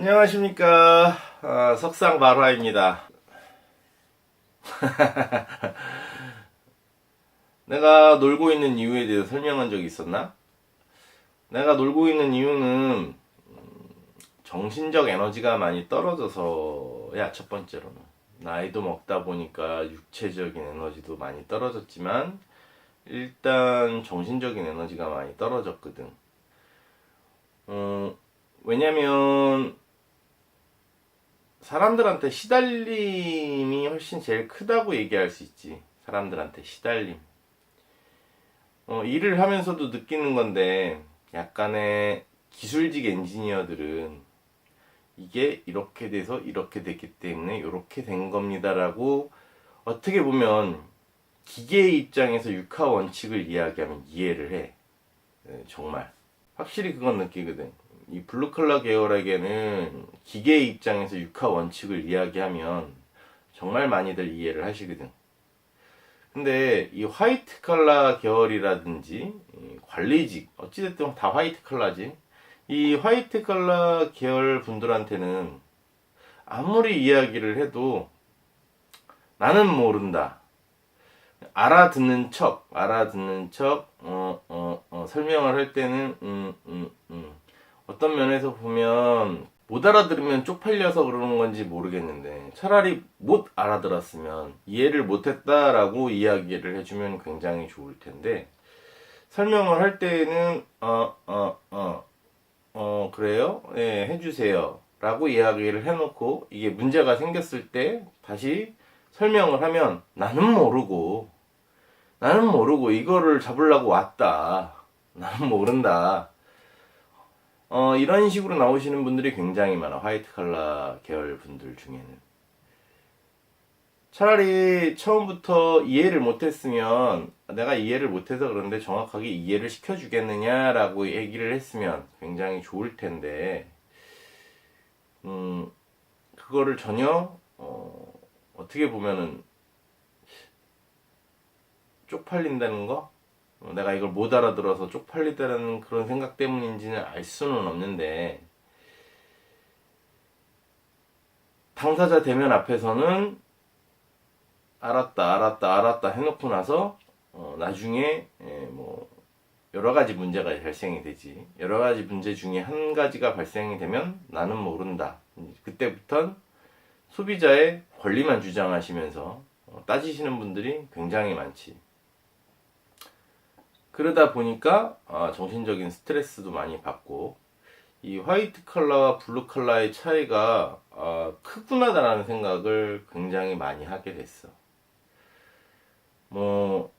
안녕하십니까. 석상발화입니다. 내가 놀고 있는 이유에 대해서 설명한 적이 있었나? 내가 놀고 있는 이유는 정신적 에너지가 많이 떨어져서야. 첫 번째로는 나이도 먹다 보니까 육체적인 에너지도 많이 떨어졌지만 일단 정신적인 에너지가 많이 떨어졌거든. 왜냐면 사람들한테 시달림이 훨씬 제일 크다고 얘기할 수 있지. 사람들한테 시달림. 일을 하면서도 느끼는 건데, 약간의 기술직 엔지니어들은 이게 이렇게 돼서 이렇게 됐기 때문에 이렇게 된 겁니다라고, 어떻게 보면 기계의 입장에서 육하 원칙을 이야기하면 이해를 해. 정말 확실히 그건 느끼거든. 이 블루컬러 계열에게는 기계의 입장에서 육하 원칙을 이야기하면 정말 많이들 이해를 하시거든. 근데 이 화이트 컬러 계열이라든지 관리직, 어찌됐든 다 화이트 컬러지. 이 화이트 컬러 계열 분들한테는 아무리 이야기를 해도 나는 모른다, 알아듣는 척 설명을 할 때는 어떤 면에서 보면 못 알아들으면 쪽팔려서 그러는 건지 모르겠는데, 차라리 못 알아들었으면 이해를 못했다라고 이야기를 해주면 굉장히 좋을 텐데, 설명을 할 때는 그래요? 네, 해주세요 라고 이야기를 해놓고 이게 문제가 생겼을 때 다시 설명을 하면 나는 모르고 이거를 잡으려고 왔다, 나는 모른다, 이런 식으로 나오시는 분들이 굉장히 많아. 화이트 칼라 계열 분들 중에는. 차라리 처음부터 이해를 못했으면, 내가 이해를 못해서 그런데 정확하게 이해를 시켜주겠느냐라고 얘기를 했으면 굉장히 좋을 텐데, 그거를 전혀 어떻게 보면은 쪽팔린다는 거? 내가 이걸 못 알아들어서 쪽팔리다는 그런 생각 때문인지는 알 수는 없는데, 당사자 대면 앞에서는 알았다 해놓고 나서 나중에 뭐 여러 가지 문제가 발생이 되지. 여러 가지 문제 중에 한 가지가 발생이 되면 나는 모른다. 그때부턴 소비자의 권리만 주장하시면서 따지시는 분들이 굉장히 많지. 그러다 보니까 정신적인 스트레스도 많이 받고, 이 화이트 컬러와 블루 컬러의 차이가 크구나라는 생각을 굉장히 많이 하게 됐어. 뭐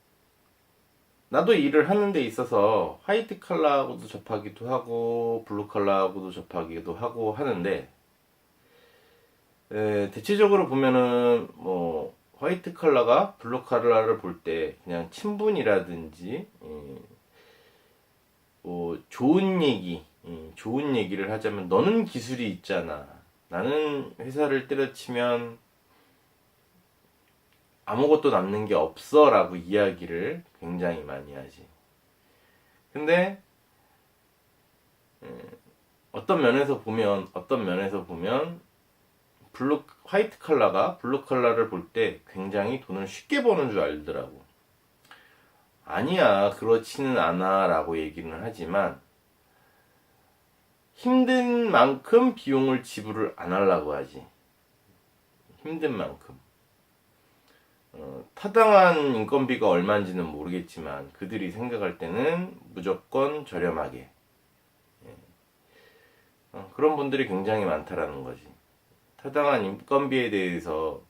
나도 일을 하는 데 있어서 화이트 컬러하고도 접하기도 하고 블루 컬러하고도 접하기도 하고 하는데, 대체적으로 보면은 뭐 화이트 컬러가 블루 컬러를 볼 때 그냥 친분이라든지 뭐 좋은 얘기를 하자면, 너는 기술이 있잖아, 나는 회사를 때려치면 아무것도 남는 게 없어 라고 이야기를 굉장히 많이 하지. 근데 어떤 면에서 보면 화이트 컬러가 블루 컬러를 볼 때 굉장히 돈을 쉽게 버는 줄 알더라고. 아니야, 그렇지는 않아 라고 얘기는 하지만, 힘든 만큼 비용을 지불을 안 하려고 하지. 힘든 만큼. 타당한 인건비가 얼마인지는 모르겠지만 그들이 생각할 때는 무조건 저렴하게. 그런 분들이 굉장히 많다라는 거지. 타당한 인건비에 대해서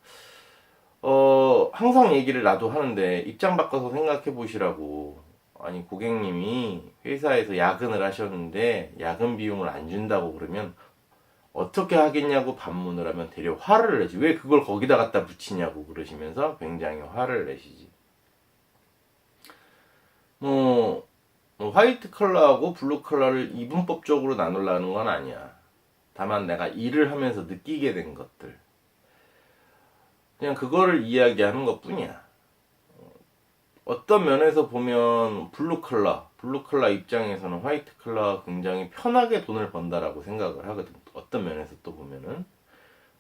항상 얘기를 나도 하는데, 입장 바꿔서 생각해 보시라고. 아니, 고객님이 회사에서 야근을 하셨는데 야근 비용을 안 준다고 그러면 어떻게 하겠냐고 반문을 하면 되려 화를 내지. 왜 그걸 거기다 갖다 붙이냐고 그러시면서 굉장히 화를 내시지. 뭐 화이트 컬러하고 블루 컬러를 이분법적으로 나누려는 건 아니야. 다만 내가 일을 하면서 느끼게 된 것들, 그냥 그거를 이야기하는 것 뿐이야. 어떤 면에서 보면 블루 컬러 입장에서는 화이트 컬러가 굉장히 편하게 돈을 번다라고 생각을 하거든. 어떤 면에서 또 보면은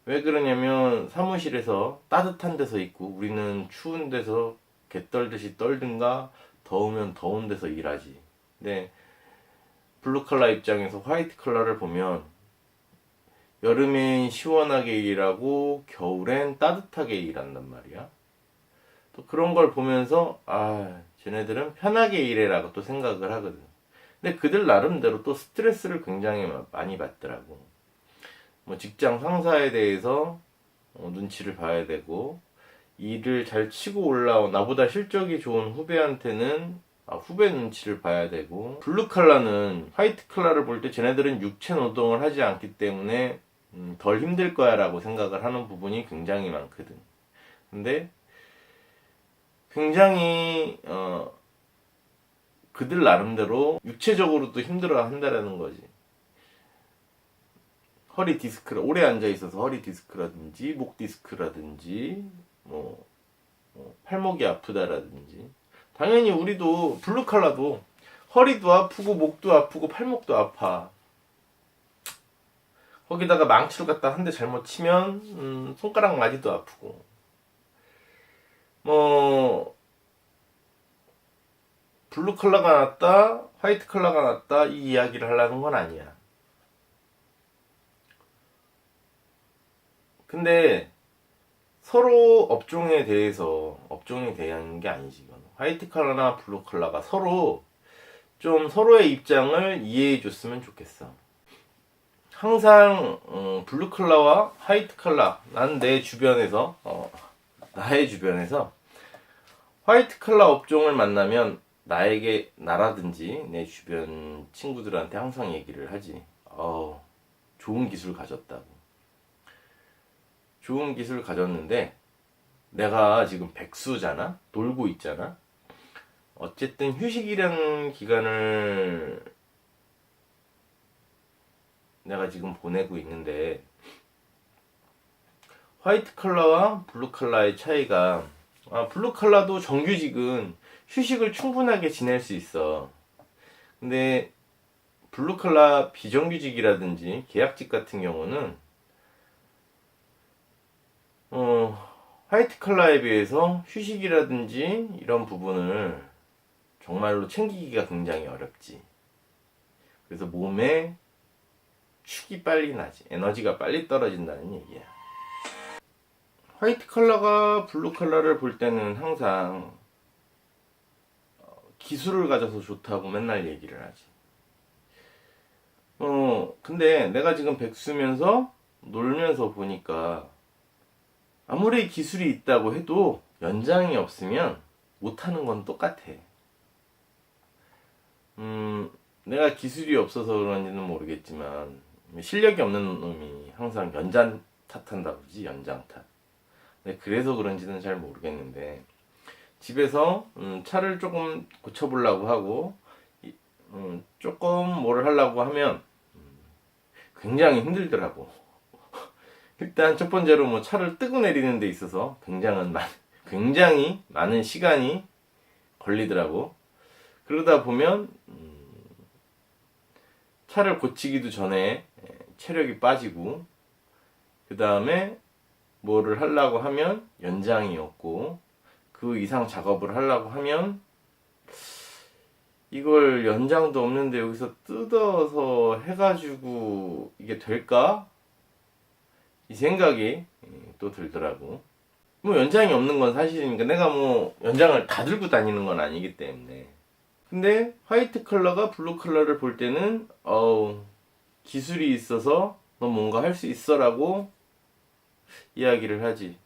왜 그러냐면 사무실에서 따뜻한 데서 있고 우리는 추운 데서 개 떨듯이 떨든가 더우면 더운 데서 일하지. 근데 블루 컬러 입장에서 화이트 컬러를 보면 여름엔 시원하게 일하고 겨울엔 따뜻하게 일한단 말이야. 또 그런 걸 보면서 쟤네들은 편하게 일해라고 또 생각을 하거든. 근데 그들 나름대로 또 스트레스를 굉장히 많이 받더라고. 뭐 직장 상사에 대해서 눈치를 봐야 되고, 일을 잘 치고 올라온 나보다 실적이 좋은 후배한테는 후배 눈치를 봐야 되고, 블루 칼라는 화이트 칼라를 볼 때 쟤네들은 육체 노동을 하지 않기 때문에 덜 힘들 거야 라고 생각을 하는 부분이 굉장히 많거든. 근데 굉장히 그들 나름대로 육체적으로도 힘들어 한다라는 거지. 허리 디스크, 오래 앉아 있어서 허리 디스크라든지 목 디스크라든지 팔목이 아프다라든지. 당연히 우리도 블루 칼라도 허리도 아프고 목도 아프고 팔목도 아파. 거기다가 망치를 갖다 한 대 잘못 치면 손가락 마디도 아프고. 뭐 블루 컬러가 낫다, 화이트 컬러가 낫다 이 이야기를 하려는 건 아니야. 근데 서로 업종에 대한 게 아니지. 이건. 화이트 컬러나 블루 컬러가 서로 좀 서로의 입장을 이해해 줬으면 좋겠어. 항상 블루 컬러와 화이트 컬러, 난 내 주변에서 나의 주변에서 화이트 컬러 업종을 만나면 나라든지 내 주변 친구들한테 항상 얘기를 하지. 좋은 기술 가졌다고. 좋은 기술 가졌는데 내가 지금 백수잖아? 놀고 있잖아? 어쨌든 휴식이라는 기간을 내가 지금 보내고 있는데 화이트 컬러와 블루 컬러의 차이가 블루 컬러도 정규직은 휴식을 충분하게 지낼 수 있어. 근데 블루 컬러 비정규직이라든지 계약직 같은 경우는 화이트 컬러에 비해서 휴식이라든지 이런 부분을 정말로 챙기기가 굉장히 어렵지. 그래서 몸에 축이 빨리 나지. 에너지가 빨리 떨어진다는 얘기야. 화이트 컬러가 블루 컬러를 볼 때는 항상 기술을 가져서 좋다고 맨날 얘기를 하지. 근데 내가 지금 백수면서 놀면서 보니까 아무리 기술이 있다고 해도 연장이 없으면 못하는 건 똑같아. 내가 기술이 없어서 그런지는 모르겠지만 실력이 없는 놈이 항상 연장 탓한다고 그러지. 연장 탓. 그래서 그런지는 잘 모르겠는데 집에서 차를 조금 고쳐보려고 하고 조금 뭐를 하려고 하면 굉장히 힘들더라고. 일단 첫 번째로 뭐 차를 뜨고 내리는 데 있어서 굉장히 많은 시간이 걸리더라고. 그러다 보면 차를 고치기도 전에 체력이 빠지고, 그 다음에 뭐를 하려고 하면 연장이 없고, 그 이상 작업을 하려고 하면 이걸 연장도 없는데 여기서 뜯어서 해가지고 이게 될까? 이 생각이 또 들더라고. 뭐 연장이 없는 건 사실이니까 내가 뭐 연장을 다 들고 다니는 건 아니기 때문에. 근데 화이트 컬러가 블루 컬러를 볼 때는 기술이 있어서 너 뭔가 할 수 있어 라고 이야기를 하지.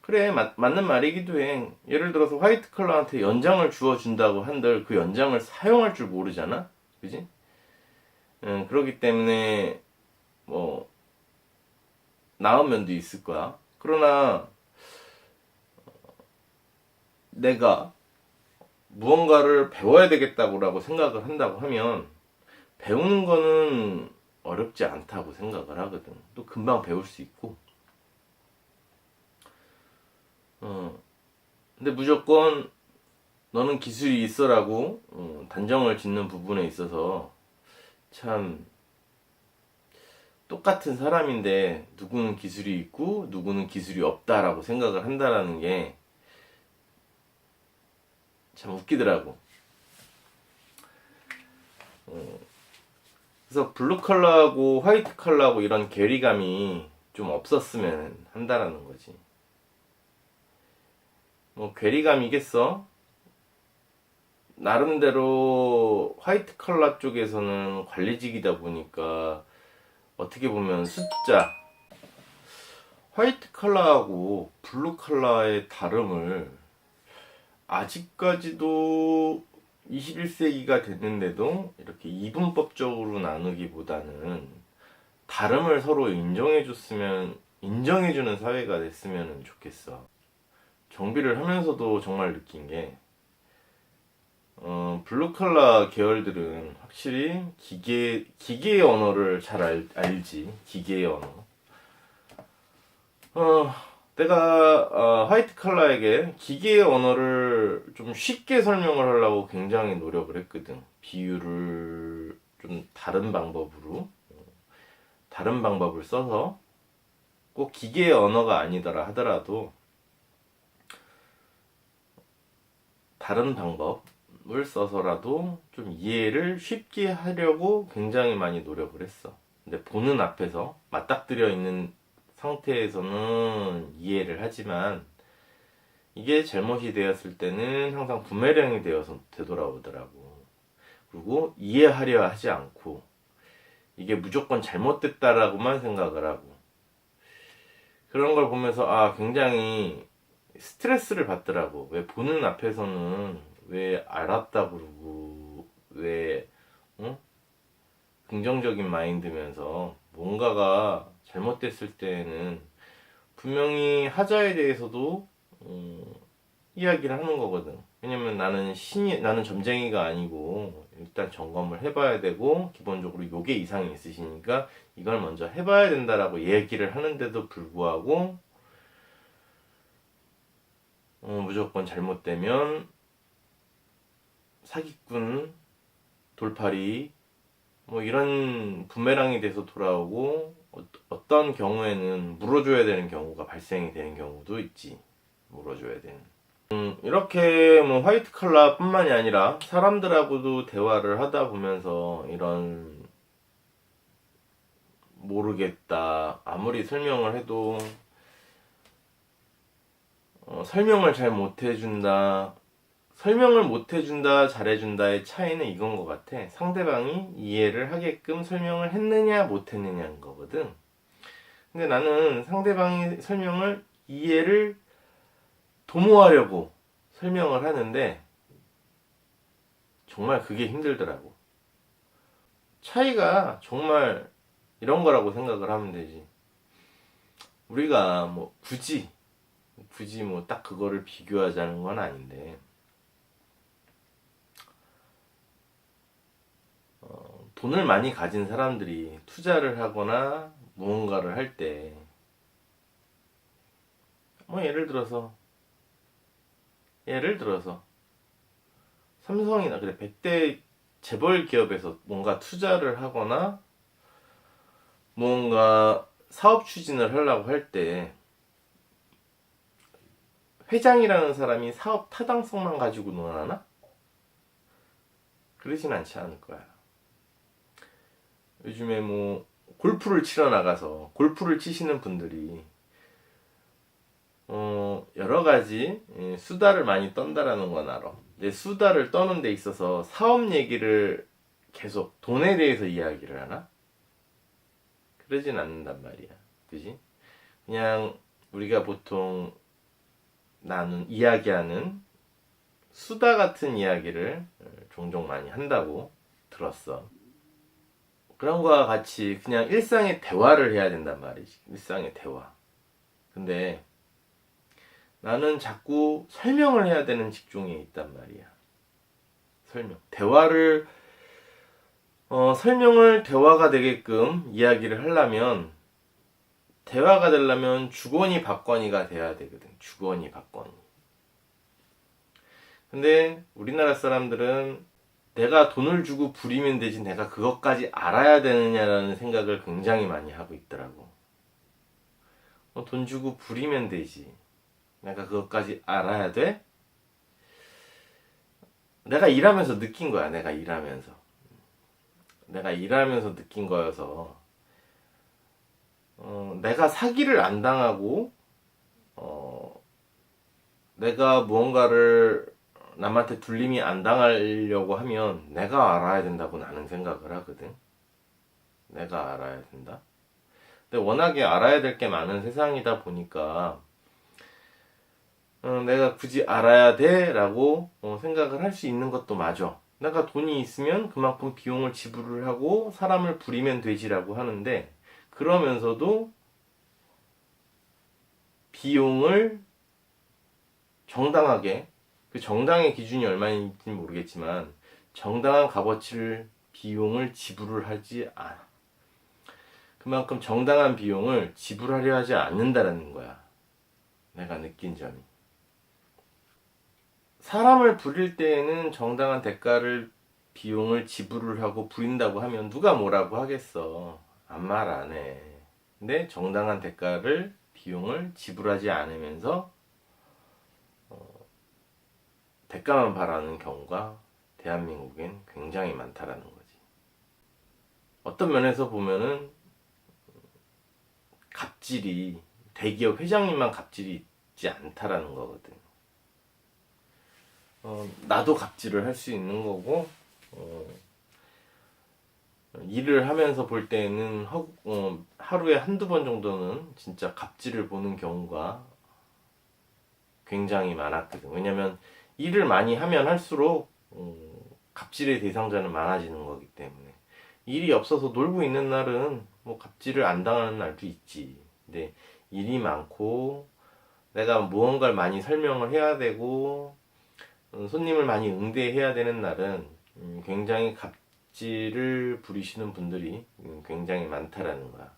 그래, 맞는 말이기도 해. 예를 들어서 화이트 컬러한테 연장을 주어준다고 한들 그 연장을 사용할 줄 모르잖아? 그지? 그렇기 때문에 뭐 나은 면도 있을 거야. 그러나 내가 무언가를 배워야 되겠다고 생각을 한다고 하면 배우는 거는 어렵지 않다고 생각을 하거든. 또 금방 배울 수 있고. 근데 무조건 너는 기술이 있어라고 단정을 짓는 부분에 있어서 참 똑같은 사람인데 누구는 기술이 있고 누구는 기술이 없다라고 생각을 한다라는 게 참 웃기더라고. 그래서 블루 컬러하고 화이트 컬러하고 이런 괴리감이 좀 없었으면 한다라는 거지. 뭐 괴리감이겠어? 나름대로 화이트 컬러 쪽에서는 관리직이다 보니까 어떻게 보면 숫자, 화이트 컬러하고 블루 컬러의 다름을 아직까지도 21세기가 됐는데도 이렇게 이분법적으로 나누기보다는 다름을 서로 인정해주는 사회가 됐으면 좋겠어. 정비를 하면서도 정말 느낀 게, 블루 컬러 계열들은 확실히 기계의 언어를 잘 알지. 기계의 언어. 내가 화이트 컬러에게 기계의 언어를 좀 쉽게 설명을 하려고 굉장히 노력을 했거든. 비유를 좀 다른 방법을 써서 꼭 기계의 언어가 아니더라 하더라도 다른 방법을 써서라도 좀 이해를 쉽게 하려고 굉장히 많이 노력을 했어. 근데 보는 앞에서 맞닥뜨려 있는 상태에서는 이해를 하지만 이게 잘못이 되었을 때는 항상 부메랑이 되어서 되돌아오더라고. 그리고 이해하려 하지 않고 이게 무조건 잘못됐다라고만 생각을 하고 그런 걸 보면서 굉장히 스트레스를 받더라고. 왜 보는 앞에서는 왜 알았다 그러고 왜 긍정적인 마인드면서 뭔가가 잘못됐을 때에는 분명히 하자에 대해서도 이야기를 하는 거거든. 왜냐면 나는 점쟁이가 아니고 일단 점검을 해봐야 되고 기본적으로 요게 이상이 있으시니까 이걸 먼저 해봐야 된다라고 얘기를 하는데도 불구하고 무조건 잘못되면 사기꾼, 돌팔이 뭐 이런 부메랑이 돼서 돌아오고 어떤 경우에는 물어줘야 되는 경우가 발생이 되는 경우도 있지. 물어줘야 되는. 이렇게 뭐 화이트 컬러 뿐만이 아니라 사람들하고도 대화를 하다 보면서 이런 모르겠다 아무리 설명을 해도 설명을 잘 못해준다 설명을 못해준다 잘해준다의 차이는 이건 것 같아. 상대방이 이해를 하게끔 설명을 했느냐 못했느냐인 거거든. 근데 나는 상대방이 설명을 이해를 도모하려고 설명을 하는데 정말 그게 힘들더라고. 차이가 정말 이런 거라고 생각을 하면 되지. 우리가 뭐 굳이 뭐 딱 그거를 비교하자는 건 아닌데 돈을 많이 가진 사람들이 투자를 하거나 무언가를 할 때 뭐 예를 들어서 삼성이나 그래 100대 재벌 기업에서 뭔가 투자를 하거나 뭔가 사업 추진을 하려고 할 때 회장이라는 사람이 사업 타당성만 가지고 논하나? 그러진 않지 않을 거야. 요즘에 뭐 골프를 치러 나가서 골프를 치시는 분들이 여러 가지 수다를 많이 떤다라는 건 알아. 근데 수다를 떠는 데 있어서 사업 얘기를 계속 돈에 대해서 이야기를 하나? 그러진 않는단 말이야. 그지? 그냥 우리가 보통 이야기하는 수다 같은 이야기를 종종 많이 한다고 들었어. 그런 거와 같이 그냥 일상의 대화를 해야 된단 말이지. 일상의 대화. 근데 나는 자꾸 설명을 해야 되는 직종에 있단 말이야. 설명을 대화가 되게끔 이야기를 하려면 대화가 되려면 주거니 받거니가 돼야 되거든. 주거니 받거니. 근데 우리나라 사람들은 내가 돈을 주고 부리면 되지 내가 그것까지 알아야 되느냐라는 생각을 굉장히 많이 하고 있더라고. 돈 주고 부리면 되지. 내가 그것까지 알아야 돼? 내가 일하면서 느낀 거야. 내가 일하면서 느낀 거여서 내가 사기를 안 당하고 내가 무언가를 남한테 둘림이 안 당하려고 하면 내가 알아야 된다고 나는 생각을 하거든. 내가 알아야 된다. 근데 워낙에 알아야 될 게 많은 세상이다 보니까 내가 굳이 알아야 돼 라고 생각을 할 수 있는 것도 맞아. 내가 돈이 있으면 그만큼 비용을 지불을 하고 사람을 부리면 되지라고 하는데, 그러면서도 비용을 정당하게, 그 정당의 기준이 얼마인지 모르겠지만 정당한 값어치를 비용을 지불을 하지 않아. 그만큼 정당한 비용을 지불하려 하지 않는다라는 거야. 내가 느낀 점이. 사람을 부릴 때에는 정당한 대가를 비용을 지불을 하고 부린다고 하면 누가 뭐라고 하겠어. 아무 말 안 해. 근데 정당한 대가를 비용을 지불하지 않으면서 대가만 바라는 경우가 대한민국엔 굉장히 많다라는 거지. 어떤 면에서 보면은 갑질이 대기업 회장님만 갑질이 있지 않다라는 거거든. 나도 갑질을 할 수 있는 거고, 일을 하면서 볼 때는 하루에 한두 번 정도는 진짜 갑질을 보는 경우가 굉장히 많았거든. 왜냐면 일을 많이 하면 할수록 갑질의 대상자는 많아지는 거기 때문에. 일이 없어서 놀고 있는 날은 뭐 갑질을 안 당하는 날도 있지. 근데 일이 많고 내가 무언가를 많이 설명을 해야 되고 손님을 많이 응대해야 되는 날은 굉장히 갑질을 부리시는 분들이 굉장히 많다라는 거야.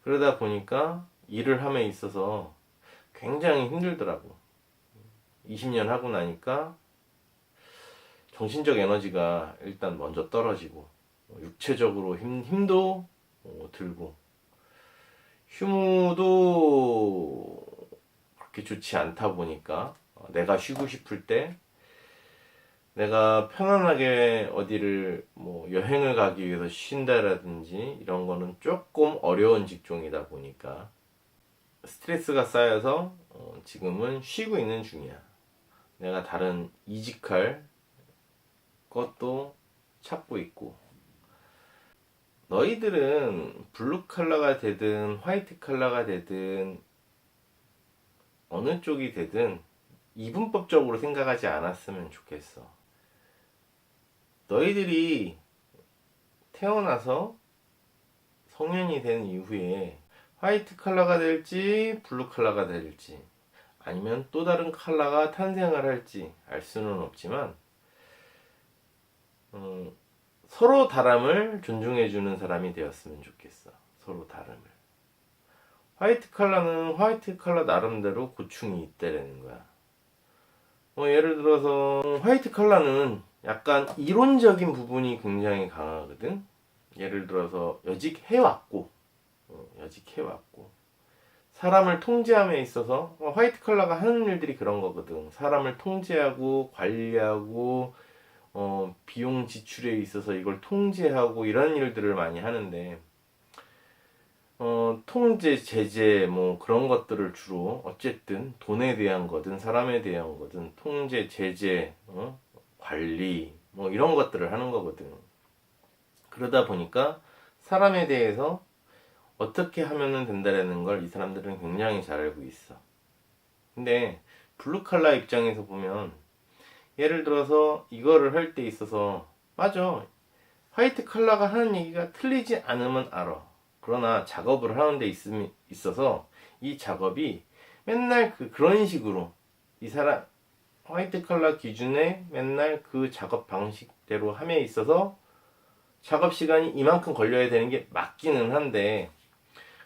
그러다 보니까 일을 함에 있어서 굉장히 힘들더라고. 20년 하고 나니까 정신적 에너지가 일단 먼저 떨어지고 육체적으로 힘도 들고 휴무도 그렇게 좋지 않다 보니까 내가 쉬고 싶을 때 내가 편안하게 어디를 뭐 여행을 가기 위해서 쉰다라든지 이런 거는 조금 어려운 직종이다 보니까 스트레스가 쌓여서 지금은 쉬고 있는 중이야. 내가 다른 이직할 것도 찾고 있고. 너희들은 블루 칼라가 되든 화이트 칼라가 되든 어느 쪽이 되든 이분법적으로 생각하지 않았으면 좋겠어. 너희들이 태어나서 성년이 된 이후에 화이트 칼라가 될지 블루 칼라가 될지 아니면 또 다른 칼라가 탄생을 할지 알 수는 없지만 서로 다름을 존중해주는 사람이 되었으면 좋겠어. 서로 다름을. 화이트 칼라는 화이트 칼라 나름대로 고충이 있다라는 거야. 예를 들어서 화이트 칼라는 약간 이론적인 부분이 굉장히 강하거든. 예를 들어서 여직해왔고 사람을 통제함에 있어서 화이트 칼라가 하는 일들이 그런 거거든. 사람을 통제하고 관리하고 비용 지출에 있어서 이걸 통제하고 이런 일들을 많이 하는데 통제, 제재 뭐 그런 것들을 주로 어쨌든 돈에 대한 거든 사람에 대한 거든 통제, 제재, 관리 뭐 이런 것들을 하는 거거든. 그러다 보니까 사람에 대해서 어떻게 하면 된다라는 걸 이 사람들은 굉장히 잘 알고 있어. 근데 블루 칼라 입장에서 보면 예를 들어서 이거를 할 때 있어서 맞아. 화이트 칼라가 하는 얘기가 틀리지 않으면 알아. 그러나 작업을 하는 데 있어서 이 작업이 맨날 그런 식으로 이 사람 화이트 칼라 기준에 맨날 그 작업 방식대로 함에 있어서 작업 시간이 이만큼 걸려야 되는 게 맞기는 한데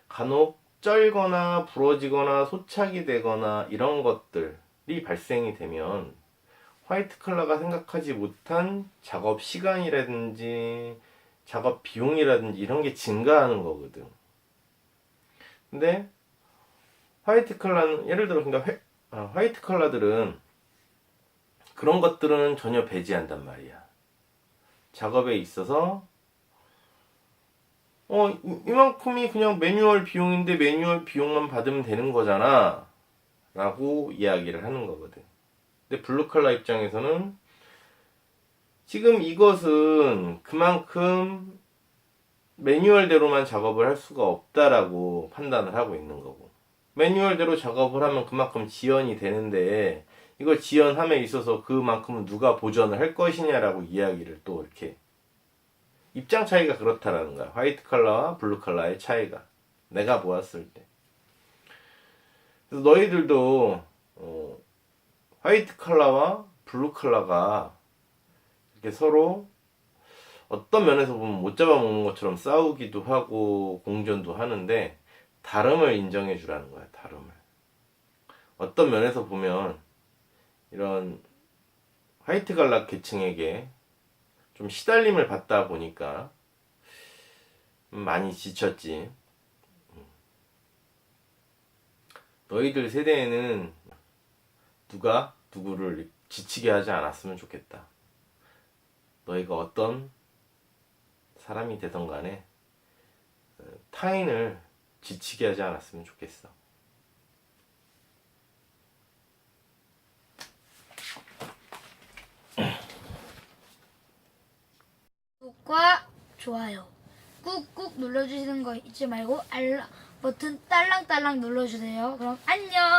간혹 쩔거나 부러지거나 소착이 되거나 이런 것들이 발생이 되면 화이트 컬러가 생각하지 못한 작업 시간이라든지 작업 비용이라든지 이런 게 증가하는 거거든. 근데 화이트 컬러는 예를 들어 그러니까 화이트 컬러들은 그런 것들은 전혀 배제한단 말이야. 작업에 있어서 이만큼이 그냥 매뉴얼 비용인데 매뉴얼 비용만 받으면 되는 거잖아 라고 이야기를 하는 거거든. 근데 블루 컬러 입장에서는 지금 이것은 그만큼 매뉴얼대로만 작업을 할 수가 없다라고 판단을 하고 있는 거고, 매뉴얼대로 작업을 하면 그만큼 지연이 되는데 이걸 지연함에 있어서 그만큼은 누가 보전을 할 것이냐라고 이야기를 또 이렇게 입장 차이가 그렇다라는 거야. 화이트 컬러와 블루 컬러의 차이가 내가 보았을 때. 그래서 너희들도 화이트 컬러와 블루 컬러가 이렇게 서로 어떤 면에서 보면 못 잡아먹는 것처럼 싸우기도 하고 공존도 하는데 다름을 인정해 주라는 거야. 다름을. 어떤 면에서 보면 이런 화이트 컬러 계층에게 좀 시달림을 받다 보니까 많이 지쳤지. 너희들 세대에는 누가 누구를 지치게 하지 않았으면 좋겠다. 너희가 어떤 사람이 되던 간에 타인을 지치게 하지 않았으면 좋겠어. 구독과 좋아요 꾹꾹 눌러주시는 거 잊지 말고 알람 버튼 딸랑딸랑 눌러주세요. 그럼 안녕.